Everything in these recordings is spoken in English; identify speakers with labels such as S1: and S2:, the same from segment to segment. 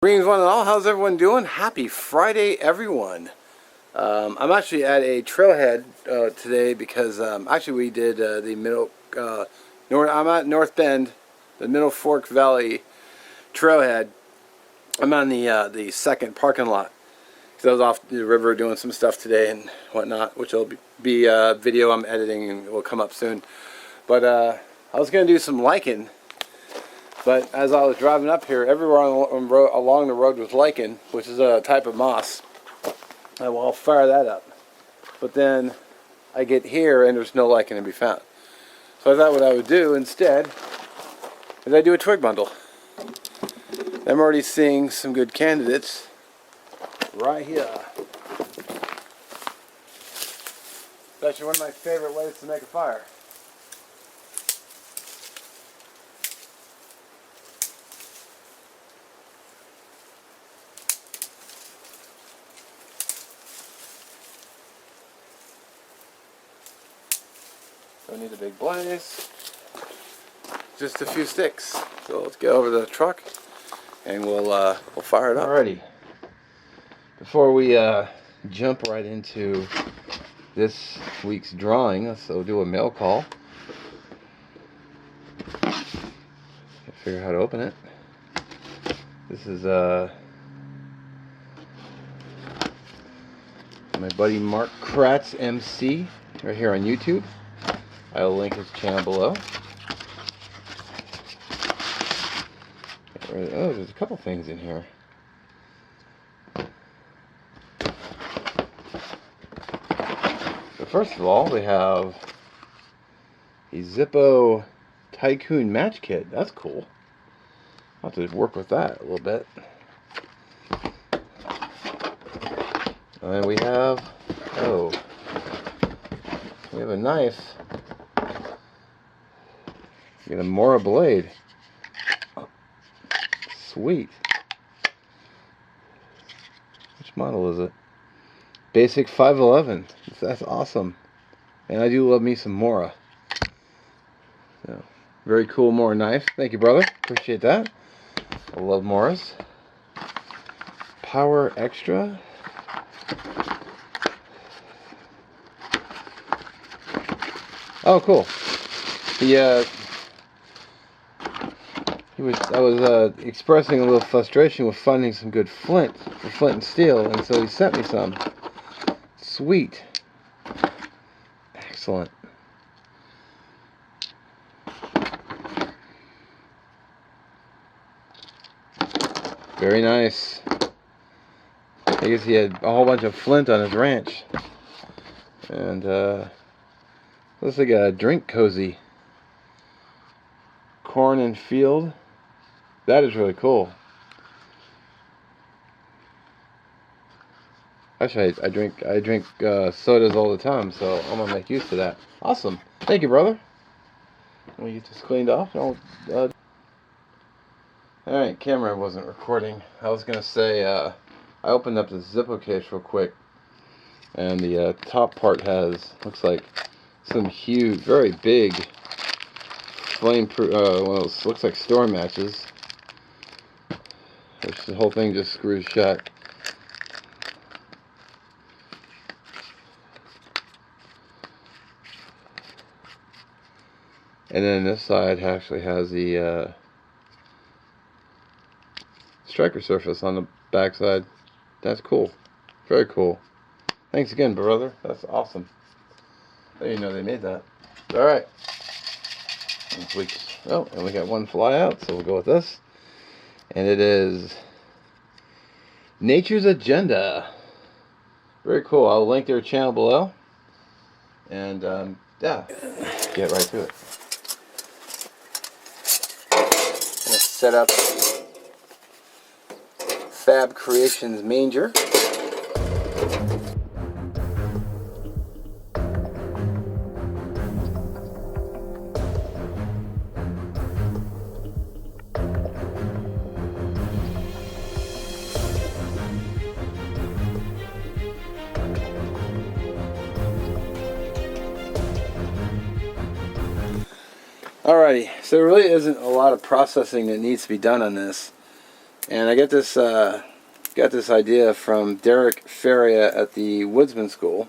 S1: Greetings one and all, how's everyone doing? Happy Friday everyone. I'm actually at a trailhead today because actually we did the middle, I'm at North Bend, the Middle Fork Valley trailhead. I'm on the second parking lot because I was off the river doing some stuff today and whatnot, which will be a video I'm editing and will come up soon. But I was going to do some lichen. But as I was driving up here, everywhere along the road was lichen, which is a type of moss. Well, I'll fire that up. But then I get here and there's no lichen to be found. So I thought what I would do instead is I do a twig bundle. I'm already seeing some good candidates right here. It's actually one of my favorite ways to make a fire. Don't need a big blaze, just a few sticks. So let's get over to the truck and we'll fire it up. Alrighty. Before we jump right into this week's drawing, let's do a mail call. Gotta figure out how to open it. This is my buddy Mark KratzMC right here on YouTube. I'll link his channel below. Oh, there's a couple things in here. So first of all, we have a Zippo Tycoon match kit. That's cool. I'll have to work with that a little bit. And then we have, we have a knife. Get a Mora blade. Sweet. Which model is it? Basic 511. That's awesome. And I do love me some Mora. So, very cool Mora knife. Thank you, brother. Appreciate that. I love Moras. Power Extra. Oh, cool. I was expressing a little frustration with finding some good flint for flint and steel, and so he sent me some. Sweet. Excellent. Very nice. I guess he had a whole bunch of flint on his ranch. And looks like a drink cozy. Corn and Field. That is really cool. Actually, I drink sodas all the time, so I'm gonna make use of that. Awesome. Thank you, brother. Let me get this cleaned off. Alright, camera wasn't recording. I was gonna say, I opened up the Zippo case real quick, and the top part looks like some huge, very big flame-proof, one of those, looks like storm matches. Which the whole thing just screws shut. And then this side actually has the striker surface on the back side. That's cool. Very cool. Thanks again, brother. That's awesome. I didn't know they made that. Alright. And we got one fly out, so we'll go with this. And it is Nature's Agenda. Very cool. I'll link their channel below. And yeah, get right to it. I'm gonna set up Fab Creations manger. Alrighty, so there really isn't a lot of processing that needs to be done on this. And I got this idea from Derek Faria at the Woodsman School.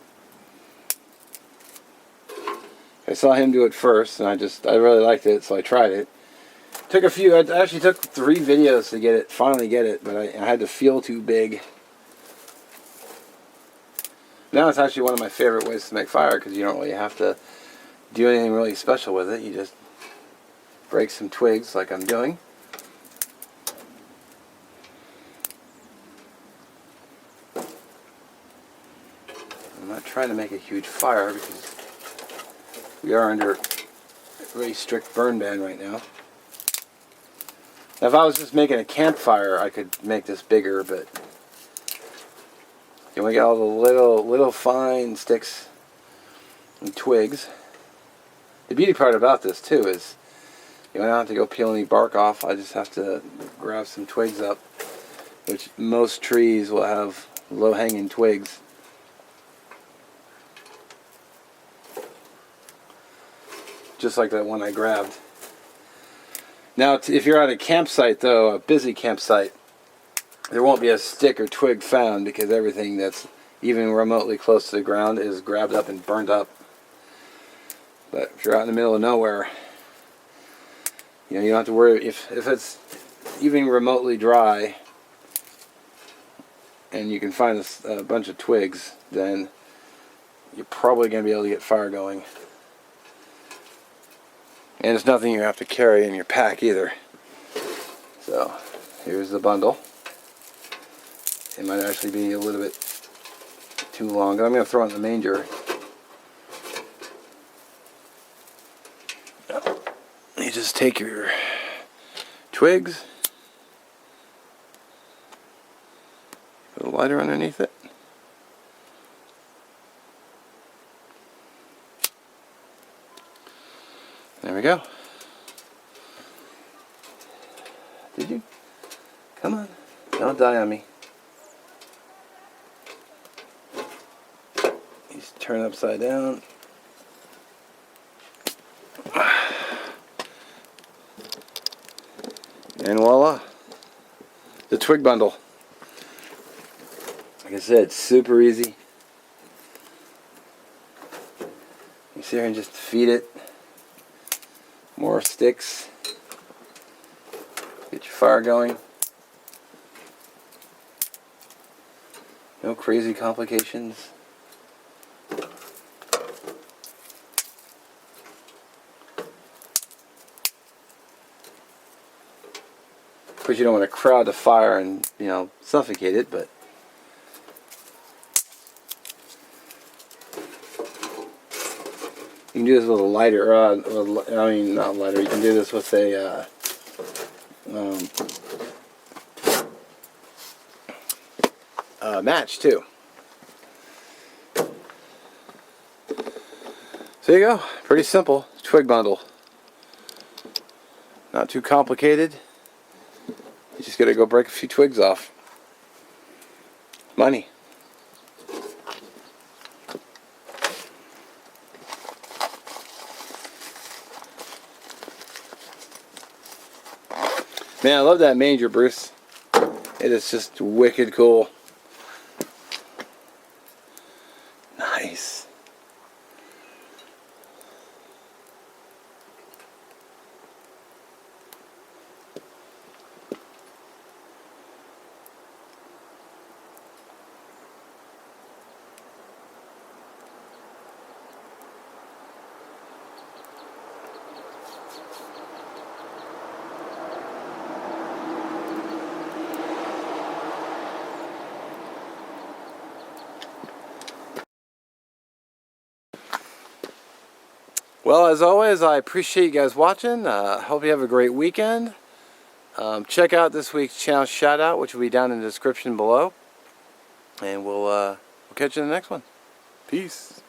S1: I saw him do it first, and I really liked it, so I tried it. Took a few. I actually took 3 videos to finally get it, but I had to feel too big. Now it's actually one of my favorite ways to make fire, because you don't really have to do anything really special with it. You just break some twigs like I'm doing. I'm not trying to make a huge fire because we are under a very strict burn ban right now. Now, if I was just making a campfire, I could make this bigger, but you want to get all the little fine sticks and twigs. The beauty part about this too is I don't have to go peel any bark off. I just have to grab some twigs up, which most trees will have low-hanging twigs. Just like that one I grabbed. Now, if you're at a campsite though, a busy campsite, there won't be a stick or twig found because everything that's even remotely close to the ground is grabbed up and burned up. But if you're out in the middle of nowhere, you don't have to worry if it's even remotely dry and you can find a bunch of twigs, then you're probably going to be able to get fire going. And it's nothing you have to carry in your pack either. So, here's the bundle. It might actually be a little bit too long, but I'm going to throw it in the manger. You just take your twigs, put a lighter underneath it. There we go. Did you? Come on. Don't die on me. These turn upside down. And voila. The twig bundle. Like I said, super easy. You sit here and just feed it. More sticks. Get your fire going. No crazy complications. Of course, you don't want to crowd the fire and, suffocate it, but you can do this with a lighter, not lighter, you can do this with a match too. So there you go, pretty simple twig bundle. Not too complicated. You just gotta go break a few twigs off. Money. Man, I love that manger, Bruce. It is just wicked cool. Nice. Well, as always, I appreciate you guys watching. Hope you have a great weekend. Check out this week's channel shout out, which will be down in the description below. And we'll catch you in the next one. Peace.